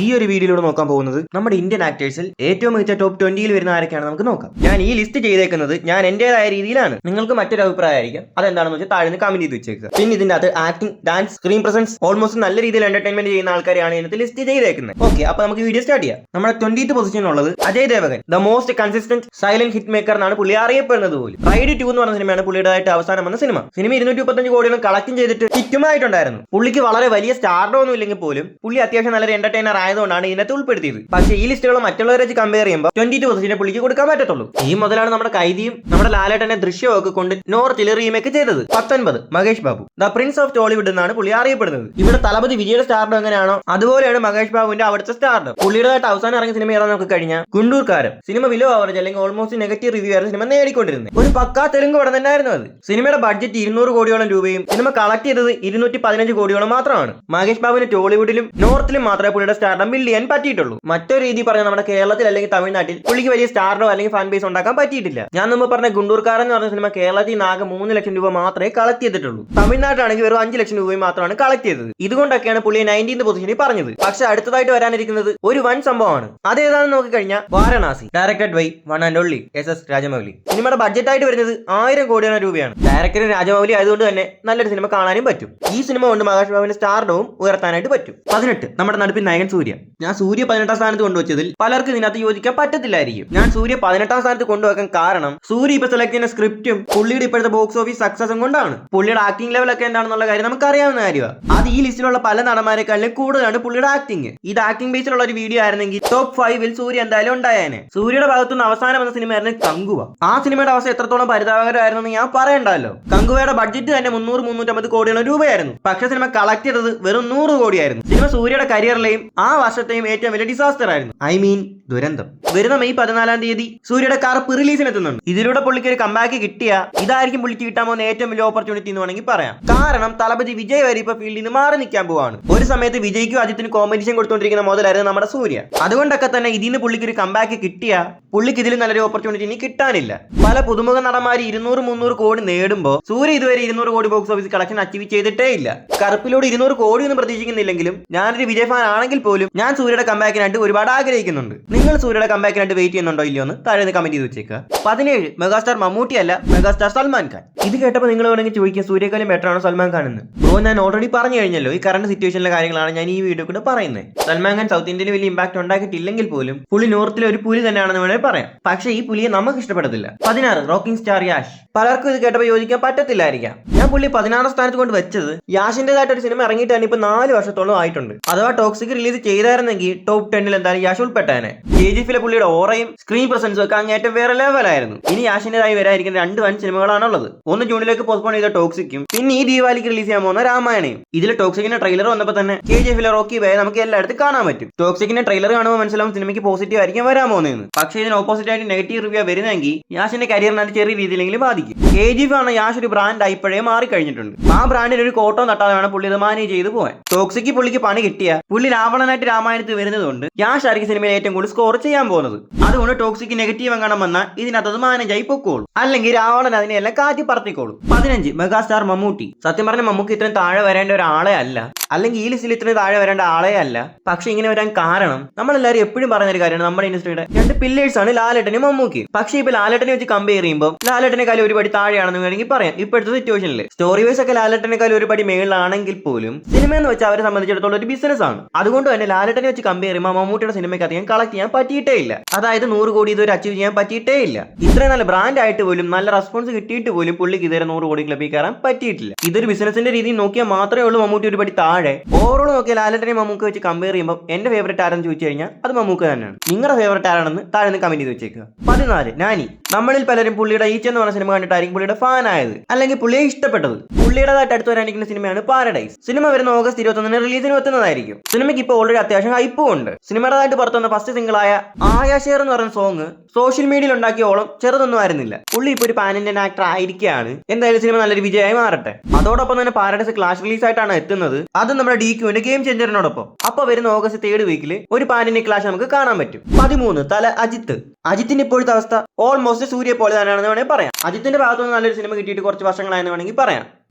ഈ ഒരു വീഡിയോയിലൂടെ നോക്കാൻ പോകുന്നത് നമ്മുടെ ഇന്ത്യൻ ആക്ടേഴ്സിൽ ഏറ്റവും മികച്ച ടോപ്പ് 20 വരുന്ന ആരൊക്കെയാണ് നമുക്ക് നോക്കാം. ഞാൻ ഈ ലിസ്റ്റ് ചെയ്തേക്കുന്നത് ഞാൻ എന്റേതായ രീതിയിലാണ്. നിങ്ങൾക്ക് മറ്റൊരു അഭിപ്രായമായിരിക്കും, അതെന്താണെന്ന് വെച്ചാൽ താഴെ കമന്റ് ചെയ്ത് വെച്ചേക്കുക. പിന്നെ ഇതിന്റെ അകത്ത് acting, dance, screen presence almost നല്ല രീതിയിൽ എന്റർടൈൻമെന്റ് ചെയ്യുന്ന ആൾക്കാരെയാണ് ഇതിനകത്ത് ലിസ്റ്റ് ചെയ്തേക്കുന്നത്. ഓക്കെ, അപ്പൊ നമുക്ക് വീഡിയോ സ്റ്റാർട്ട് ചെയ്യാം. നമ്മുടെ 20th പൊസിഷനിലുള്ളത് Ajay Devgan, the most consistent silent hit maker എന്നാണ് പുള്ളി അറിയപ്പെടുന്നത് പോലും. റൈഡ് 2 എന്ന് പറഞ്ഞ സിനിമയാണ് പുള്ളിയുടേതായിട്ട് അവസാനം വന്ന സിനിമ. 235 കോടിയോളം കളക്ട് ചെയ്തിട്ട് ഹിറ്റുമായിട്ടുണ്ടായിരുന്നു. പുള്ളിക്ക് വളരെ വലിയ സ്റ്റാർഡോ ഒന്നും ഇല്ലെങ്കിൽ പോലും പുള്ളി അത്യാവശ്യം നല്ലൊരു എന്റർടൈനർ ആയതുകൊണ്ടാണ് ഇതിനകത്ത് ഉൾപ്പെടുത്തിയത്. പക്ഷേ ഈ ലിസ്റ്റുകൾ മറ്റുള്ളവരെ വെച്ച് കമ്പയർ ചെയ്യുമ്പോൾ 22 പൊസിഷനെ പുള്ളിക്ക് കൊടുക്കാൻ പറ്റത്തുള്ളൂ. ഈ മുതലാണ് നമ്മുടെ കൈദിയും നമ്മുടെ ലാലേട്ടന്റെ ദൃശ്യമൊക്കെ കൊണ്ട് നോർത്തിൽ റീമേക്ക് ചെയ്തത്. 19 Mahesh Babu, the Prince of Tollywood എന്നാണ് പുള്ളി അറിയപ്പെടുന്നത്. ഇവിടെ തലപതി വിജയുടെ സ്റ്റാർഡോ എങ്ങനെയാണോ അതുപോലെയാണ് മഹേഷ് ബാബുവിന്റെ അവിടുത്തെ സ്റ്റാർഡോ. പുള്ളിയുടേതായിട്ട് അവസാനം ഇറങ്ങിയ സിനിമ ഏതാ നമുക്ക് കഴിഞ്ഞാൽ ഗുണ്ടൂർക്കാരൻ. സിനിമ വിലോ ആവറേജ് അല്ലെങ്കിൽ ഓൾമോസ്റ്റ് നെഗറ്റീവ് റിവ്യൂ ആയിരുന്നു സിനിമ നേടിക്കൊണ്ടിരുന്നത്. ഒരു പക്കാ തെലുങ്ക് പടം തന്നെയായിരുന്നു അത്. സിനിമയുടെ ബഡ്ജറ്റ് 200 കോടിയോളം രൂപയും സിനിമ കളക്ട് ചെയ്തത് 215 കോടിയോളം മാത്രമാണ്. മഹേഷ് ബാബുവിന് ടോളിവുഡിലും നോർത്തിലും മാത്രമേ പുള്ളിയുടെ സ്റ്റാർഡം ബിൽഡ് ചെയ്യാൻ പറ്റിയിട്ടുള്ളൂ. മറ്റൊരു രീതി പറഞ്ഞാൽ നമ്മുടെ കേരളത്തിൽ അല്ലെങ്കിൽ തമിഴ്നാട്ടിൽ പുള്ളിക്ക് വലിയ സ്റ്റാർഡോ അല്ലെങ്കിൽ ഫാൻ ബേസ് ഉണ്ടാക്കാൻ പറ്റിയിട്ടില്ല. ഞാൻ മുമ്പ് പറഞ്ഞ ഗുണ്ടൂർക്കാരൻ എന്ന് പറഞ്ഞ സിനിമ കേരളത്തിൽ നിന്ന് ആകെ 3 ലക്ഷം രൂപ മാത്രമേ കളക്ട് ചെയ്തിട്ടുള്ളൂ. തമിഴ്നാട്ടിലാണെങ്കിൽ വെറും 5 ലക്ഷം രൂപയും മാത്രമാണ് കളക്ട് ചെയ്തത്. ഇതുകൊണ്ടൊക്കെയാണ് പുള്ളിയെ 19th പൊസിഷനിൽ പറഞ്ഞത്. പക്ഷെ അടുത്തതായിട്ട് വരാനിരിക്കുന്നത് ഒരു വൻ സംഭവമാണ്. അതേതാണെന്ന് നോക്കിക്കഴിഞ്ഞാൽ Varanasi, directed by one and only SS Rajamouli. സിനിമയുടെ ബഡ്ജറ്റ് ആയിട്ട് വരുന്നത് 1000 കോടിയോളം രൂപയാണ്. ഡയറക്ടർ രാജമൗലി ആയതുകൊണ്ട് തന്നെ നല്ലൊരു സിനിമ കാണാനും പറ്റും. ഈ സിനിമ കൊണ്ട് മഹേഷ് ബാബുവിന്റെ സ്റ്റാർഡവും ഉയർത്താനായിട്ട് പറ്റും. 18 നമ്മുടെ നടുപ്പിൽ നായകൻ സൂര്യ. ഞാൻ സൂര്യ 18ാം സ്ഥാനത്ത് കൊണ്ടുവച്ചതിൽ പലർക്കും ഇതിനകത്ത് യോജിക്കാൻ പറ്റത്തില്ലായിരിക്കും. ഞാൻ സൂര്യ 18ാം സ്ഥാനത്ത് കൊണ്ടുവെക്കാൻ കാരണം സൂര്യ ഇപ്പൊ സെലക്ട് ചെയ്യുന്ന സ്ക്രിപ്റ്റും പുള്ളിയുടെ ഇപ്പോഴത്തെ ബോക്സ് ഓഫീസ് സക്സസും കൊണ്ടാണ്. പുള്ളിയുടെ ആക്ടിംഗ് ലെവലൊക്കെ എന്താണെന്നുള്ള കാര്യം നമുക്ക് അറിയാവുന്ന കാര്യമാണ്. അത് ഈ ലിസ്റ്റിലുള്ള പല നടന്മാരെക്കാളും കൂടുതലാണ് പുള്ളിയുടെ ആക്ടിംഗ്. ഇത് ആക്ടിംഗ് ബേസിലുള്ള ഒരു വീഡിയോ ആയിരുന്നെങ്കിൽ ടോപ്പ് 5ൽ സൂര്യ എന്തായാലും ഉണ്ടായേനെ. സൂര്യയുടെ ഭാഗത്തുനിന്ന് അവസാനം വന്ന സിനിമയായിരുന്നു കങ്കുവ. ആ സിനിമയുടെ അവസ്ഥ എത്രത്തോളം പരിതാപകരമായിരുന്നു ഞാൻ പറയണ്ടല്ലോ. കങ്കുവയുടെ ബഡ്ജറ്റ് തന്നെ 300-350 കോടിയോളം രൂപയായിരുന്നു. പക്ഷേ സിനിമ കളക്ട് ചെയ്തത് വെറും 100 കോടിയായിരുന്നു. സിനിമ സൂര്യയുടെ കരിയറിലെയും ആ വർഷത്തെയും ഏറ്റവും വലിയ ഡിസാസ്റ്റർ ആയിരുന്നു. ദുരന്തം. വരുന്ന മെയ് 14ാം തീയതി സൂര്യയുടെ കറുപ്പ് റിലീസിനെത്തുന്നുണ്ട്. ഇതിലൂടെ പുള്ളിക്ക് ഒരു കമ്പാക്ക് കിട്ടിയ ഇതായിരിക്കും പുള്ളിക്ക് കിട്ടാൻ പോകുന്ന ഏറ്റവും വലിയ ഓപ്പർച്യൂണിറ്റി എന്ന് വേണമെങ്കിൽ പറയാം. കാരണം തലപതി വിജയ് വരെ ഇപ്പൊ ഫീൽഡിൽ നിന്ന് മാറി നിൽക്കാൻ പോവാണ്. ഒരു സമയത്ത് വിജയ്ക്കും അജിത്തിന് കോമ്പറ്റീഷൻ കൊടുത്തുകൊണ്ടിരിക്കുന്ന മുതലായിരുന്നു നമ്മുടെ സൂര്യ. അതുകൊണ്ടൊക്കെ തന്നെ ഇതിന് പുള്ളിക്ക് ഒരു കമ്പാക്ക് കിട്ടിയ പുള്ളിക്ക് ഇതിൽ നല്ലൊരു ഓപ്പർച്യൂണിറ്റി ഇനി കിട്ടാനില്ല. പല പുതുമുഖ നടന്മാർ 200-300 കോടി നേടുമ്പോൾ സൂര്യ ഇതുവരെ 200 കോടി ബോക്സ് ഓഫീസ് കളക്ഷൻ അച്ചീവ് ചെയ്തിട്ടേ ഇല്ല. കറുപ്പിലൂടെ 200 കോടി ഒന്നും പ്രതീക്ഷിക്കുന്നില്ലെങ്കിലും ഞാനൊരു വിജയ് ഫാൻ ആണെങ്കിൽ പോലും ഞാൻ സൂര്യയുടെ കമ്പാക്കിനായിട്ട് ഒരുപാട് ആഗ്രഹിക്കുന്നുണ്ട്. നിങ്ങൾ സൂര്യയുടെ കമ്പാക്കിനായിട്ട് വെയിറ്റ് ചെയ്യുന്നുണ്ടോ ഇല്ലയോ എന്ന് താഴെ കമന്റ് ചെയ്ത് വെച്ചേക്കുക. 17 മെഗാസ്റ്റാർ മമ്മൂട്ടി അല്ല, മെഗാസ്റ്റാർ സൽമാൻ ഖാൻ. ഇത് കേട്ടപ്പോൾ നിങ്ങൾ വേണമെങ്കിൽ ചോദിക്കുക സൂര്യക്കാലം ബെറ്റർ ആണോ സൽമാൻ ഖാൻ എന്ന്. ഞാൻ ഓൾറെഡി പറഞ്ഞു കഴിഞ്ഞല്ലോ, ഈ കറന്റ് സിറ്റുവേഷനിലെ കാര്യങ്ങളാണ് ഞാൻ ഈ വീഡിയോ കൂടെ പറയുന്നത്. സൽമാൻ ഖാൻ സൗത്ത് ഇന്ത്യയിൽ വലിയ ഇമ്പാക്ട് ഉണ്ടാക്കിയിട്ടില്ലെങ്കിൽ പോലും പുള്ളി നോർത്തിലെ ഒരു പുലി തന്നെയാണെന്ന് വേണമെങ്കിൽ പറയാം. പക്ഷേ ഈ പുലിയെ നമുക്ക് ഇഷ്ടപ്പെടത്തില്ല. 16 റോക്കിംഗ് സ്റ്റാർ യാഷ്. പലർക്കും ഇത് കേട്ടപ്പോൾ യോജിക്കാൻ പറ്റത്തില്ലായിരിക്കാം. ഞാൻ പുള്ളി 16ാം സ്ഥാനത്ത് കൊണ്ട് വെച്ചത് യാഷിന്റേതായിട്ട് ഒരു സിനിമ ഇറങ്ങിയിട്ട് തന്നെ ഇപ്പൊ 4 വർഷത്തോളം ആയിട്ടുണ്ട്. അഥവാ ടോക്സിക് റിലീസ് ചെയ്തായിരുന്നെങ്കിൽ ടോപ്പ് 10ൽ എന്തായാലും യാഷ് ഉൾപ്പെട്ടേനെ. KGF പുള്ളിയുടെ ഓറയും സ്ക്രീൻ പ്രസൻസും ഒക്കെ അങ്ങേറ്റം വേറെ ലെവലായിരുന്നു. ഇനി യാഷിന്റേതായി വരായിരിക്കുന്ന 2 വൻ സിനിമകളാണുള്ളത്. ഒന്ന് ജൂണിലേക്ക് പോസ്റ്റ്പോൺ ചെയ്ത ടോക്സിക്കും പിന്നെ ഈ ദീപാവലിക്ക് റിലീസ് ചെയ്യാൻ പോകുന്ന രാമായണയും. ഇതിൽ ടോക്സിക്കിന്റെ ട്രെയിലർ വന്നപ്പോൾ തന്നെ KGF റോക്കി ബൈ നമുക്ക് എല്ലായിടത്തും കാണാൻ പറ്റും. ടോക്സിക്കിന്റെ ട്രെയിലർ കാണുമ്പോൾ മനസ്സിലാവും സിനിമയ്ക്ക് പോസിറ്റീവ് ആയിരിക്കും വരാൻ പോകുന്നതെന്ന്. പക്ഷേ ഇതിന് ഓപ്പോസിറ്റ് ആയിട്ട് നെഗറ്റീവ് റിവ്യൂ വരുന്നെങ്കിൽ യാഷിന്റെ കരിയറിനായിട്ട് ചെറിയ രീതിയിലെങ്കിലും ബാധിക്കും. KGF ആണ് യാഷ് ഒരു ബ്രാൻഡ് ഇപ്പോഴേ മാറി കഴിഞ്ഞിട്ടുണ്ട്. ആ ബ്രാൻഡിന് ഒരു കോട്ടോ നട്ടാതെ വേണം പുള്ളി ഇത് മാനേജ് ചെയ്ത് പോകാൻ. ടോക്സിക്ക് പുള്ളിക്ക് പണി കിട്ടിയ പുള്ളി രാവണനായിട്ട് രാമായണത്തിൽ വരുന്നതുകൊണ്ട് യാഷ് ആയിരിക്കും സിനിമയിൽ ഏറ്റവും കൂടുതൽ സ്കോർ ചെയ്യാൻ പോകുന്നത്. അതുകൊണ്ട് ടോക്സിക്ക് നെഗറ്റീവ് എങ്ങാനും വന്നാൽ ഇതിനകത്ത് മാനേജ് ആയി പൊക്കോളൂ, അല്ലെങ്കിൽ രാവണൻ അതിനെല്ലാം കാറ്റി പറത്തിക്കോളൂ. 15 മെഗാസ്റ്റാർ മമ്മൂട്ടി. സത്യം പറഞ്ഞ മമ്മൂക്ക് ഇത്രയും താഴെ വരേണ്ട ഒരാളെ അല്ല, അല്ലെങ്കിൽ ഈ ലിസ്റ്റിൽ ഇത്രയും താഴെ വരേണ്ട ആളെ അല്ല. പക്ഷെ ഇങ്ങനെ വരാൻ കാരണം നമ്മളെല്ലാവരും എപ്പോഴും പറയുന്ന ഒരു കാര്യമാണ്, നമ്മുടെ ഇൻഡസ്ട്രിയുടെ 2 പില്ലേഴ്സ് ആണ് ലാലേട്ടനും മമ്മൂക്കി. പക്ഷേ ഇപ്പൊ ലാലേട്ടനെ വെച്ച് കമ്പയർ ചെയ്യുമ്പോൾ ലാലേട്ടനെക്കാളും ഒരുപടി താഴെയാണെന്ന് വേണമെങ്കിൽ പറയാം. ഇപ്പോഴത്തെ സിറ്റുവേഷനിൽ സ്റ്റോറി വൈസ് ഒക്കെ ലാലേട്ടനെക്കാളും ഒരുപടി മേളിലാണെങ്കിൽ പോലും സിനിമ എന്ന് വെച്ചാൽ അവരെ സംബന്ധിച്ചിടത്തോളം ഒരു ബിസിനസ് ആണ്. അതുകൊണ്ട് തന്നെ ലാലേട്ടനെ വെച്ച് കമ്പയർ ചെയ്യുമ്പോൾ മമ്മൂട്ടിയുടെ സിനിമയ്ക്ക് അധികം കളക്ട് ചെയ്യാൻ പറ്റിയിട്ടേ ഇല്ല. അതായത് 100 കോടി ഇതുവരെ അച്ചീവ് ചെയ്യാൻ പറ്റിയിട്ടേ ഇല്ല. ഇത്രയും നല്ല ബ്രാൻഡ് ആയിട്ട് പോലും നല്ല റെസ്പോൺസ് കിട്ടിയിട്ട് പോലും പുള്ളിക്ക് ഇതുവരെ 100 കോടി ക്ലബിൽ കയറാൻ പറ്റിയിട്ടില്ല. ഇതൊരു ബിസിനസിന്റെ രീതിയിൽ നോക്കിയാൽ മാത്രമേ ഉള്ളൂ മമ്മൂട്ടി ഒരുപടി താഴെ. ഓവറോൾ നോക്കിയാൽ ലാലേട്ടനെ മമ്മൂക്ക് വെച്ച് കമ്പയർ ചെയ്യുമ്പോൾ എന്റെ ഫേവറേറ്റ് ആരെന്ന് ചോദിച്ചു കഴിഞ്ഞാൽ അത് മമ്മൂക്ക് തന്നെയാണ്. നിങ്ങളുടെ ഫേവറേറ്റ് ആരാണെന്ന് താഴെ കമന്റ് ചെയ്ത് വെച്ചേക്കുക. 14 നാനി. നമ്മളിൽ പലരും പുള്ളിയുടെ ഈച്ച എന്ന് പറഞ്ഞ സിനിമ കണ്ടിട്ടായിരിക്കും പുള്ളിയുടെ ഫാൻ ആയത്, അല്ലെങ്കിൽ പുള്ളിയെ ഇഷ്ടപ്പെട്ടത്. പുള്ളിയുടേതായിട്ട് അടുത്ത് വരാനിരിക്കുന്ന സിനിമയാണ് പാരഡൈസ്. സിനിമ വരുന്ന ഓഗസ്റ്റ് 21 റിലീസിന് എത്തുന്നതായിരിക്കും. സിനിമയ്ക്ക് ഇപ്പോൾ ഓൾറെഡി അത്യാവശ്യം ഹൈപ്പും ഉണ്ട്. സിനിമയുടേതായിട്ട് പുറത്തുവന്ന ഫസ്റ്റ് സിംഗിളായ ആയാ ഷെയർ എന്ന് പറയുന്ന സോങ് സോഷ്യൽ മീഡിയയിൽ ഉണ്ടാക്കിയ ഓളം ചെറുതൊന്നും ആയിരുന്നില്ല. പുള്ളി ഇപ്പോൾ ഒരു പാൻ ഇന്ത്യൻ ആക്ടർ ആയിരിക്കുകയാണ്. എന്തായാലും സിനിമ നല്ലൊരു വിജയമായി മാറട്ടെ. അതോടൊപ്പം തന്നെ പാരഡൈസ് ക്ലാഷ് റിലീസ് ആയിട്ടാണ് എത്തുന്നത്. അത് നമ്മുടെ DQന്റെ ഗെയിം ചേഞ്ചറിനോടൊപ്പം. അപ്പൊ വരുന്ന ഓഗസ്റ്റ് 3rd വീക്കിൽ ഒരു പാൻ ഇന്ത്യൻ ക്ലാഷ് നമുക്ക് കാണാൻ പറ്റും. 13 തല അജിത്ത്. അജിത്തിന്റെ ഇപ്പോഴത്തെ അവസ്ഥ ഓൾമോസ്റ്റ് സൂര്യ പോലെ തന്നെയാണെന്ന് വേണമെങ്കിൽ പറയാം. അജിത്തിന്റെ ഭാഗത്തുനിന്ന് നല്ലൊരു സിനിമ കിട്ടിയിട്ട് കുറച്ച് വർഷങ്ങളായെന്ന് വേണമെങ്കിൽ പറയാം.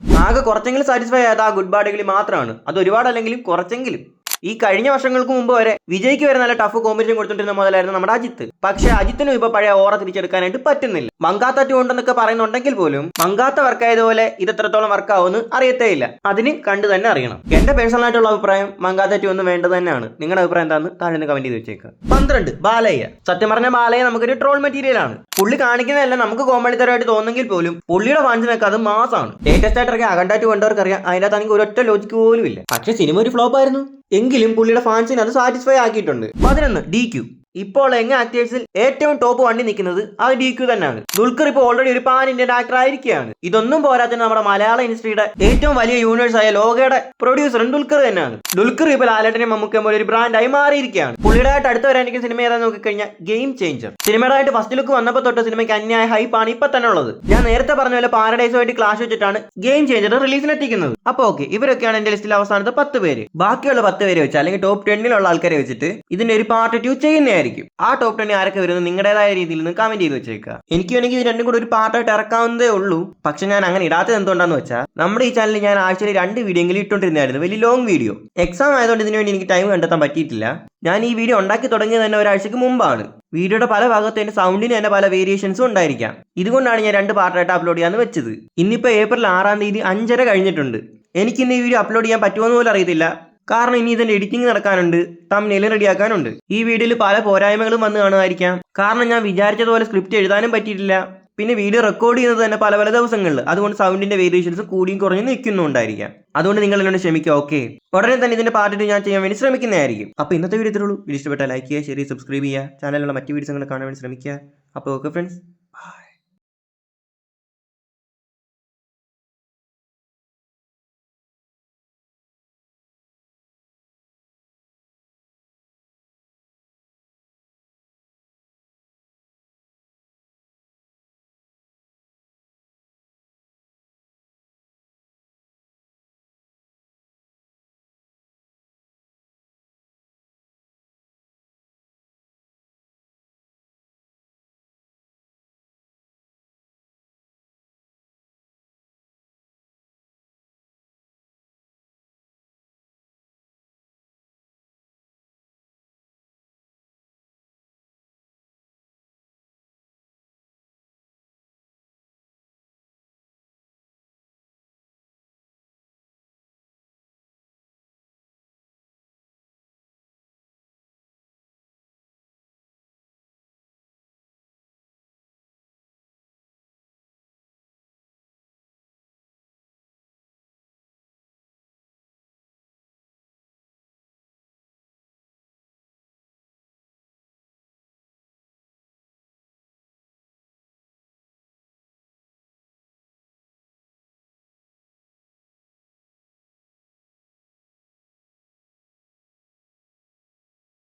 ആകെ കുറച്ചെങ്കിലും സാറ്റിസ്ഫൈ ആയത് ആ ഗുഡ് ബാഡുകളിൽ മാത്രമാണ്. അത് ഒരുപാടല്ലെങ്കിലും കുറച്ചെങ്കിലും. ഈ കഴിഞ്ഞ വർഷങ്ങൾക്ക് മുമ്പ് വരെ വിജയ്ക്ക് വരെ നല്ല ടഫ് കോമ്പറ്റീഷൻ കൊടുത്തിട്ടുള്ള മുതലായിരുന്നു നമ്മുടെ അജിത്ത്. പക്ഷെ അജിത്തിനും ഇപ്പൊ പഴയ ഓറ തിരിച്ചെടുക്കാനായിട്ട് പറ്റുന്നില്ല. മങ്കാത്ത ടു ഉണ്ടെന്നൊക്കെ പറയുന്നുണ്ടെങ്കിൽ പോലും മങ്കാത്ത വർക്കായതുപോലെ ഇത് എത്രത്തോളം വർക്കാവുമെന്ന് അറിയത്തേ ഇല്ല. അതിന് കണ്ടു തന്നെ അറിയണം. എന്റെ പേഴ്സണൽ ആയിട്ടുള്ള അഭിപ്രായം മങ്കാത്ത ടു ഒന്നും വേണ്ടത് തന്നെയാണ്. നിങ്ങളുടെ അഭിപ്രായം എന്താണെന്ന് താഴെ കമന്റ് ചെയ്ത് വെച്ചേക്കുക. 12 ബാലയ്യ. സത്യം പറഞ്ഞ ബാലയ്യ നമുക്കൊരു ട്രോൾ മെറ്റീരിയൽ ആണ്. പുള്ളി കാണിക്കുന്നതല്ല നമുക്ക് കോമഡിത്തരമായിട്ട് തോന്നുമെങ്കിൽ പോലും പുള്ളിയുടെ ഫാൻസിനൊക്കെ അത് മാസാണ്. ലേറ്റസ്റ്റ് ആയിട്ടൊക്കെ അഖണ്ഡ ടു കണ്ടവർക്കറിയാം അതിനകത്താണെങ്കിൽ ഒരൊറ്റ ലോജിക്ക് പോലും ഇല്ല. പക്ഷെ സിനിമ ഒരു ഫ്ലോപ്പ് ആയിരുന്നു. എങ്കിലും പുള്ളിയുടെ ഫാൻസിനെ അത് സാറ്റിസ്ഫൈ ആക്കിയിട്ടുണ്ട്. 11 DQ. ഇപ്പോൾ യങ് ആക്ടേഴ്സിൽ ഏറ്റവും ടോപ്പ് 1 നിൽക്കുന്നത് അത് DQ തന്നെയാണ്. ദുൽഖർ ഇപ്പോൾ ഓൾറെഡി ഒരു പാൻ ഇന്ത്യൻ ആക്ടർ ആയിരിക്കുകയാണ്. ഇതൊന്നും പോരാത്തിന് നമ്മുടെ മലയാള ഇൻഡസ്ട്രിയുടെ ഏറ്റവും വലിയ യൂണിവേഴ്സ് ആയ ലോകയുടെ പ്രൊഡ്യൂസറും ദുൽഖർ തന്നെയാണ്. ദുൽഖർ ഇപ്പോൾ ലാലേട്ടനെ മമ്മൂക്ക പോലെ ഒരു ബ്രാൻഡായി മാറിയിരിക്കുകയാണ്. പുള്ളിയുടെ ആയിട്ട് അടുത്ത് വരാനിരിക്കുന്ന സിനിമ ഏതാണെന്ന് നോക്കിക്കഴിഞ്ഞാൽ ഗെയിം ചേഞ്ചർ. സിനിമയുടെ ആയിട്ട് ഫസ്റ്റ് ലുക്ക് വന്നപ്പോൾ തൊട്ട് സിനിമയ്ക്ക് അന്യായ ഹൈപ്പാണ് ഇപ്പൊ തന്നെ ഉള്ളത്. ഞാൻ നേരത്തെ പറഞ്ഞ പോലെ പാരഡൈസുമായിട്ട് ക്ലാഷ് വെച്ചിട്ടാണ് ഗെയിം ചേഞ്ചർ റിലീസിനെത്തിക്കുന്നത്. അപ്പൊ ഓക്കെ, ഇവരൊക്കെയാണ് എന്റെ ലിസ്റ്റിൽ അവസാനത്തെ 10 പേര്. ബാക്കിയുള്ള 10 പേര് വെച്ച് അല്ലെങ്കിൽ ടോപ്പ് 10 ആൾക്കാരെ വെച്ചിട്ട് ഇതിന്റെ ഒരു പാർട്ട് 2 ചെയ്യുന്നതായിരിക്കും. ആ ടോപ്പ് 10 ആരൊക്കെ വരുന്നത് നിങ്ങളുടേതായ രീതിയിൽ നിന്ന് കമന്റ് ചെയ്ത് വെച്ചേക്കുക. എനിക്ക് വേണമെങ്കിൽ ഇത് രണ്ടും കൂടെ ഒരു പാർട്ടായിട്ട് ഇറക്കാവുന്നതേ ഉള്ളൂ. പക്ഷെ ഞാൻ അങ്ങനെ ഇടാത്തത് എന്തുകൊണ്ടാന്ന് വെച്ചാൽ നമ്മുടെ ഈ ചാനലിൽ ഞാൻ ആഴ്ചയിൽ 2 വീഡിയോ എങ്കിലും ഇട്ടുകൊണ്ടിരുന്നായിരുന്നു, വലിയ ലോങ് വീഡിയോ. എക്സാം ആയതുകൊണ്ട് ഇതിനു വേണ്ടി എനിക്ക് ടൈം കണ്ടെത്താൻ പറ്റിയിട്ടില്ല. ഞാൻ ഈ വീഡിയോ ഉണ്ടാക്കി തുടങ്ങിയത് തന്നെ ഒരാഴ്ചക്ക് മുമ്പാണ്. വീഡിയോയുടെ പല ഭാഗത്ത് എന്റെ സൗണ്ടിന് തന്നെ പല വേരിയേഷൻസും ഉണ്ടായിരിക്കാം. ഇതുകൊണ്ടാണ് ഞാൻ 2 പാർട്ടായിട്ട് അപ്ലോഡ് ചെയ്യാന്ന് വെച്ചത്. ഇന്നിപ്പോൾ ഏപ്രിൽ 6 തീയതി 5:30 കഴിഞ്ഞിട്ടുണ്ട്. എനിക്ക് ഇന്ന് ഈ വീഡിയോ അപ്ലോഡ് ചെയ്യാൻ പറ്റുമോന്ന് പോലും അറിയത്തില്ല. കാരണം ഇനി ഇതിന്റെ എഡിറ്റിംഗ് നടക്കാനുണ്ട്, തംബ്നെയിൽ റെഡിയാക്കാനുണ്ട്. ഈ വീഡിയോയിൽ പല പോരായ്മകളും വന്ന് കാണുമായിരിക്കാം. കാരണം ഞാൻ വിചാരിച്ചതുപോലെ സ്ക്രിപ്റ്റ് എഴുതാനും പറ്റിയിട്ടില്ല. പിന്നെ വീഡിയോ റെക്കോർഡ് ചെയ്യുന്നത് തന്നെ പല പല ദിവസങ്ങളിൽ. അതുകൊണ്ട് സൗണ്ടിന്റെ വേരിയേഷൻസ് കൂടിയും കുറഞ്ഞും നിൽക്കുന്നുണ്ടായിരിക്കാം. അതുകൊണ്ട് നിങ്ങൾ എന്നോട് ക്ഷമിക്കുക. ഓക്കെ, ഉടനെ തന്നെ ഇതിന്റെ പാർട്ട് ഞാൻ ചെയ്യാൻ വേണ്ടി ശ്രമിക്കുന്നതായിരിക്കും. അപ്പോൾ ഇന്നത്തെ വീഡിയോ ഇത്രയുള്ളൂ. വീഡിയോ ഇഷ്ടപ്പെട്ടാൽ ലൈക്ക് ചെയ്യുക, ഷെയർ ചെയ്യുക, സബ്സ്ക്രൈബ് ചെയ്യുക. ചാനലിലുള്ള മറ്റു വീഡിയോസ് കാണാൻ വേണ്ടി ശ്രമിക്കുക. അപ്പോൾ ഓക്കെ ഫ്രണ്ട്സ്.